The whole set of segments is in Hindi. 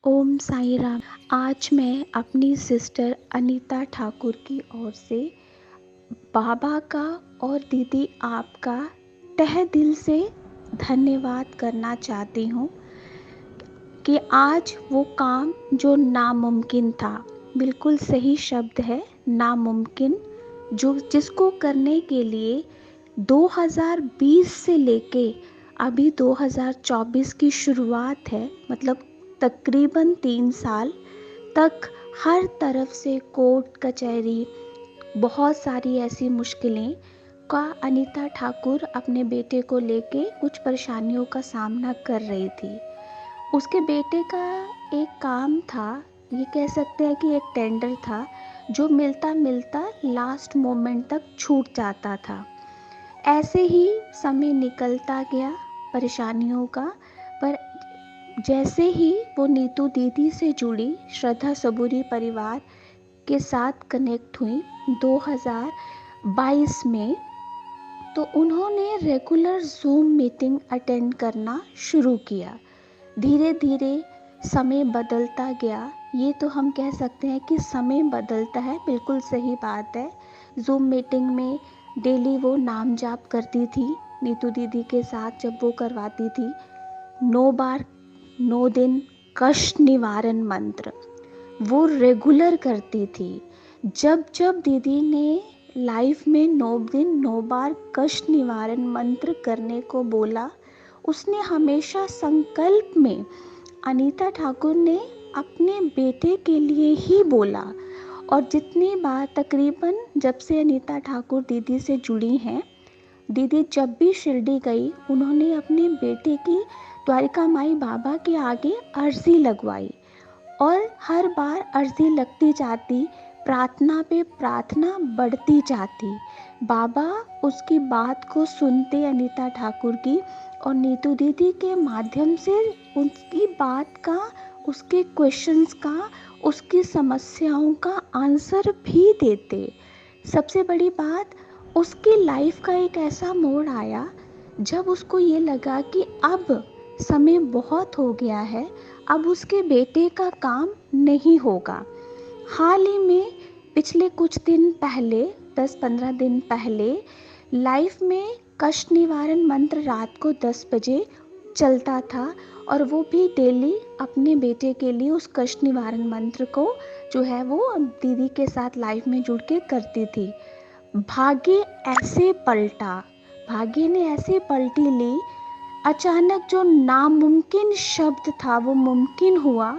ओम साईं राम। आज मैं अपनी सिस्टर अनीता ठाकुर की ओर से बाबा का और दीदी आपका तहे दिल से धन्यवाद करना चाहती हूँ कि आज वो काम जो नामुमकिन था, बिल्कुल सही शब्द है नामुमकिन, जो जिसको करने के लिए 2020 से लेके अभी 2024 की शुरुआत है, मतलब तकरीबन 3 साल तक हर तरफ से कोर्ट कचहरी, बहुत सारी ऐसी मुश्किलें का अनीता ठाकुर अपने बेटे को लेके कुछ परेशानियों का सामना कर रही थी। उसके बेटे का एक काम था, ये कह सकते हैं कि एक टेंडर था, जो मिलता मिलता लास्ट मोमेंट तक छूट जाता था। ऐसे ही समय निकलता गया परेशानियों का। पर जैसे ही वो नीतू दीदी से जुड़ी, श्रद्धा सबूरी परिवार के साथ कनेक्ट हुई 2022 में, तो उन्होंने रेगुलर ज़ूम मीटिंग अटेंड करना शुरू किया। धीरे धीरे समय बदलता गया, ये तो हम कह सकते हैं कि समय बदलता है, बिल्कुल सही बात है। ज़ूम मीटिंग में डेली वो नाम जाप करती थी नीतू दीदी के साथ, जब वो करवाती थी 9 बार 9 दिन कष्ट निवारण मंत्र वो रेगुलर करती थी। जब जब दीदी ने लाइफ में 9 दिन 9 बार कष्ट निवारण मंत्र करने को बोला, उसने हमेशा संकल्प में अनीता ठाकुर ने अपने बेटे के लिए ही बोला। और जितनी बार तकरीबन जब से अनीता ठाकुर दीदी से जुड़ी हैं, दीदी जब भी शिरडी गई, उन्होंने अपने बेटे की द्वारिका माई बाबा के आगे अर्जी लगवाई और हर बार अर्जी लगती जाती, प्रार्थना पे प्रार्थना बढ़ती जाती। बाबा उसकी बात को सुनते अनीता ठाकुर की, और नीतू दीदी के माध्यम से उसकी बात का, उसके क्वेश्चंस का, उसकी समस्याओं का आंसर भी देते। सबसे बड़ी बात, उसकी लाइफ का एक ऐसा मोड़ आया जब उसको ये लगा कि अब समय बहुत हो गया है, अब उसके बेटे का काम नहीं होगा। हाल ही में पिछले कुछ दिन पहले, 10-15 दिन पहले, लाइफ में कष्ट निवारण मंत्र रात को 10 बजे चलता था, और वो भी डेली अपने बेटे के लिए उस कष्ट निवारण मंत्र को जो है वो दीदी के साथ लाइफ में जुड़ के करती थी। भाग्य ऐसे पलटा, भाग्य ने ऐसे पलटी ली, अचानक जो नामुमकिन शब्द था वो मुमकिन हुआ,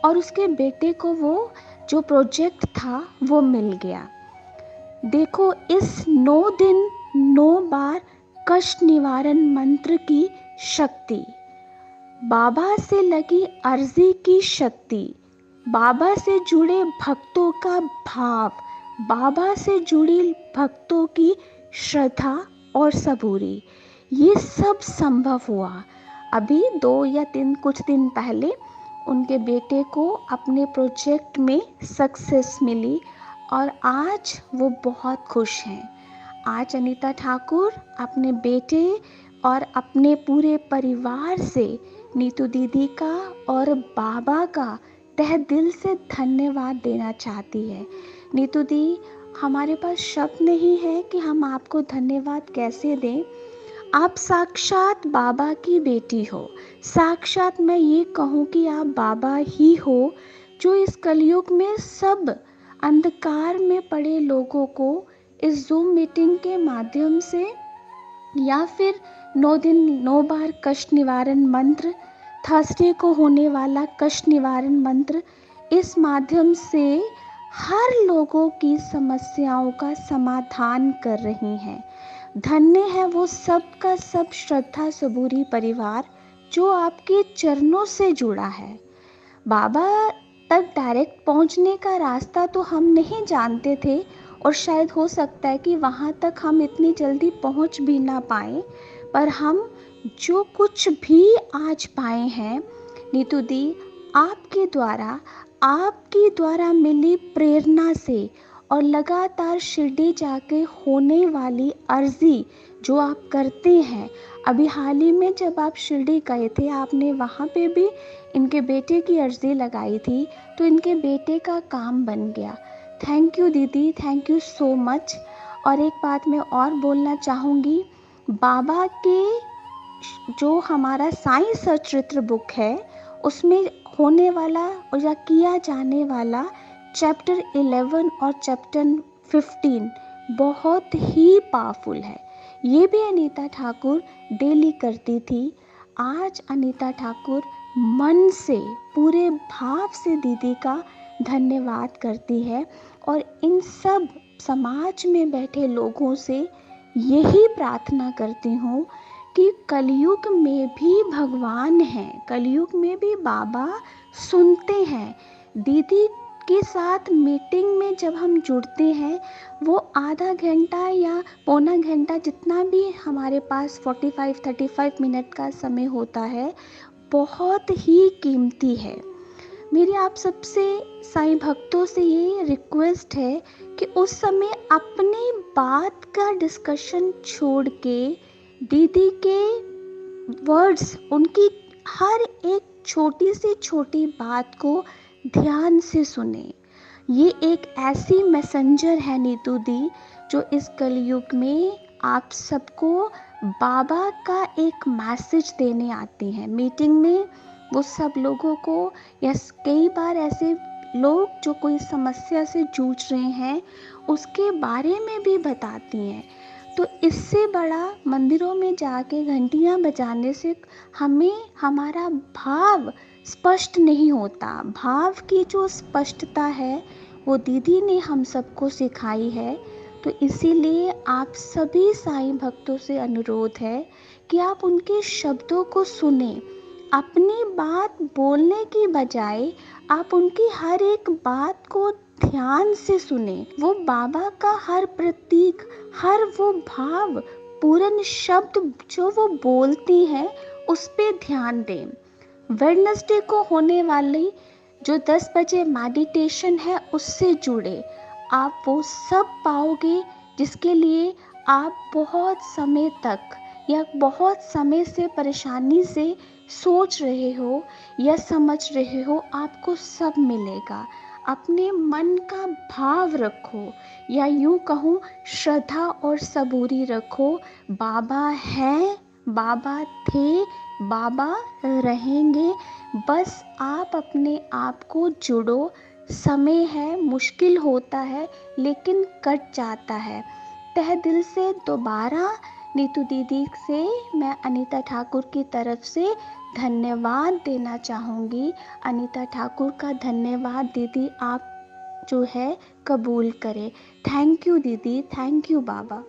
और उसके बेटे को वो जो प्रोजेक्ट था वो मिल गया। देखो, इस 9 दिन 9 बार कष्ट निवारण मंत्र की शक्ति, बाबा से लगी अर्जी की शक्ति, बाबा से जुड़े भक्तों का भाव, बाबा से जुड़ी भक्तों की श्रद्धा और सबूरी, ये सब संभव हुआ। अभी 2 या 3 कुछ दिन पहले उनके बेटे को अपने प्रोजेक्ट में सक्सेस मिली, और आज वो बहुत खुश हैं। आज अनीता ठाकुर अपने बेटे और अपने पूरे परिवार से नीतू दीदी का और बाबा का तहे दिल से धन्यवाद देना चाहती है। नीतू दी, हमारे पास शब्द नहीं है कि हम आपको धन्यवाद कैसे दें। आप साक्षात बाबा की बेटी हो, साक्षात मैं ये कहूँ कि आप बाबा ही हो, जो इस कलयुग में सब अंधकार में पड़े लोगों को इस ज़ूम मीटिंग के माध्यम से, या फिर 9 दिन 9 बार कष्ट निवारण मंत्र, थर्सडे को होने वाला कष्ट निवारण मंत्र, इस माध्यम से हर लोगों की समस्याओं का समाधान कर रही हैं। धन्य है वो सब का सब श्रद्धा सबूरी परिवार जो आपके चरणों से जुड़ा है। बाबा तक डायरेक्ट पहुंचने का रास्ता तो हम नहीं जानते थे, और शायद हो सकता है कि वहां तक हम इतनी जल्दी पहुंच भी ना पाए, पर हम जो कुछ भी आज पाए हैं, नीतू दी, आपके द्वारा मिली प्रेरणा से, और लगातार शिरडी जाके होने वाली अर्जी जो आप करते हैं। अभी हाल ही में जब आप शिरडी गए थे, आपने वहाँ पे भी इनके बेटे की अर्जी लगाई थी, तो इनके बेटे का काम बन गया। थैंक यू दीदी, थैंक यू सो मच। और एक बात मैं और बोलना चाहूँगी, बाबा के जो हमारा साईं सचरित्र बुक है, उसमें होने वाला या किया जाने वाला चैप्टर 11 और चैप्टर 15 बहुत ही पावरफुल है। ये भी अनीता ठाकुर डेली करती थी। आज अनीता ठाकुर मन से, पूरे भाव से दीदी का धन्यवाद करती है और इन सब समाज में बैठे लोगों से यही प्रार्थना करती हूँ कि कलयुग में भी भगवान हैं, कलयुग में भी बाबा सुनते हैं। दीदी के साथ मीटिंग में जब हम जुड़ते हैं, वो आधा घंटा या पौना घंटा, जितना भी हमारे पास 45-35 मिनट का समय होता है, बहुत ही कीमती है। मेरी आप सबसे साईं भक्तों से ये रिक्वेस्ट है कि उस समय अपनी बात का डिस्कशन छोड़ के दीदी के वर्ड्स, उनकी हर एक छोटी से छोटी बात को ध्यान से सुने। ये एक ऐसी मैसेंजर है नीतू दी, जो इस कलयुग में आप सबको बाबा का एक मैसेज देने आती हैं। मीटिंग में वो सब लोगों को, या कई बार ऐसे लोग जो कोई समस्या से जूझ रहे हैं, उसके बारे में भी बताती हैं। तो इससे बड़ा मंदिरों में जाके घंटियां बजाने से हमें हमारा भाव स्पष्ट नहीं होता। भाव की जो स्पष्टता है वो दीदी ने हम सबको सिखाई है। तो इसीलिए आप सभी साईं भक्तों से अनुरोध है कि आप उनके शब्दों को सुने। अपनी बात बोलने की बजाय आप उनकी हर एक बात को ध्यान से सुने। वो बाबा का हर प्रतीक, हर वो भाव, पूर्ण शब्द जो वो बोलती हैं, उस पे ध्यान दें। वेडनेसडे को होने वाली जो 10 बजे मेडिटेशन है, उससे जुड़े। आप वो सब पाओगे जिसके लिए आप बहुत समय तक या बहुत समय से परेशानी से सोच रहे हो या समझ रहे हो, आपको सब मिलेगा। अपने मन का भाव रखो, या यूं कहूँ श्रद्धा और सबूरी रखो। बाबा है, बाबा थे, बाबा रहेंगे। बस आप अपने आप को जुड़ो। समय है, मुश्किल होता है, लेकिन कट जाता है। तहे दिल से दोबारा नीतू दीदी से मैं अनीता ठाकुर की तरफ से धन्यवाद देना चाहूँगी। अनीता ठाकुर का धन्यवाद दीदी आप जो है कबूल करें। थैंक यू दीदी, थैंक यू बाबा।